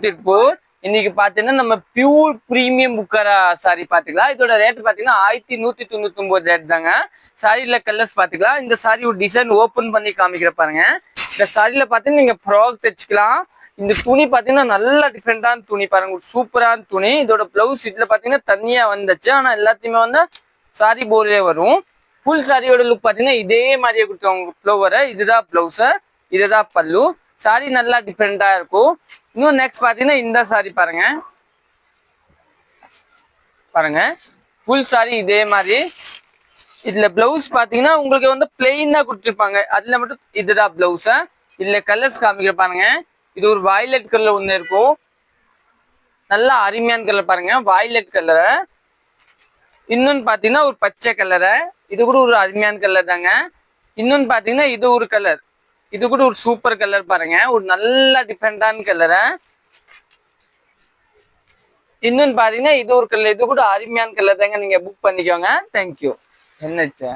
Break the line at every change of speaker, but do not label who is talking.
திருப்பூர். இன்னைக்கு பாத்தீங்கன்னா நம்ம பியூர் பிரீமியம் புக்கரா சாரி பாத்துக்கலாம். இதோட ரேட் பாத்தீங்கன்னா 1199 ரேட் தாங்க. சாரியில கலர்ஸ் பாத்துக்கலாம். இந்த சாரி ஒரு டிசைன் ஓபன் பண்ணி காமிக்கிற பாருங்க. இந்த சாரியில பாத்தீங்கன்னா நீங்க ஃப்ராக் தைச்சுக்கலாம். இந்த துணி பாத்தீங்கன்னா நல்ல டிஃப்ரெண்டான துணி பாருங்க, சூப்பரான துணி. இதோட பிளவுஸ் இதுல பாத்தீங்கன்னா தனியா வந்துச்சு, ஆனா எல்லாத்தையுமே வந்து சாரி போர்டே வரும். ஃபுல் சாரியோட லுக் பாத்தீங்கன்னா இதே மாதிரியே கொடுத்துருவாங்க. ஃப்ளோவரை இதுதான் பிளவுஸ், இதுதான் பல்லு. சாரி நல்லா டிஃப்ரெண்டா இருக்கும். இன்னும் நெக்ஸ்ட் பாத்தீங்கன்னா இந்த சாரி பாருங்க, பாருங்க ஃபுல் சாரி இதே மாதிரி. இதுல பிளவுஸ் பாத்தீங்கன்னா உங்களுக்கு வந்து பிளெயினா கொடுத்துருப்பாங்க. அதுல மட்டும் இதுதான் பிளவுஸ். இதுல கலர்ஸ் காமிக்கிற பாருங்க. இது ஒரு வயலட் கலர் ஒண்ணு இருக்கும், நல்லா அருமையான கலர் பாருங்க, வயலட் கலர். இன்னொன்னு பாத்தீங்கன்னா ஒரு பச்சை கலரு, இது கூட ஒரு அருமையான கலர் தாங்க. இன்னொன்னு பாத்தீங்கன்னா இது ஒரு கலர், இது கூட ஒரு சூப்பர் கலர் பாருங்க, ஒரு நல்ல டிஃப்ரெண்டான கலரு. இன்னொன்னு பாத்தீங்கன்னா இது ஒரு கலர், இது கூட அருமையான கலர் தாங்க. நீங்க புக் பண்ணிக்கோங்க. தேங்க்யூ. என்னச்சு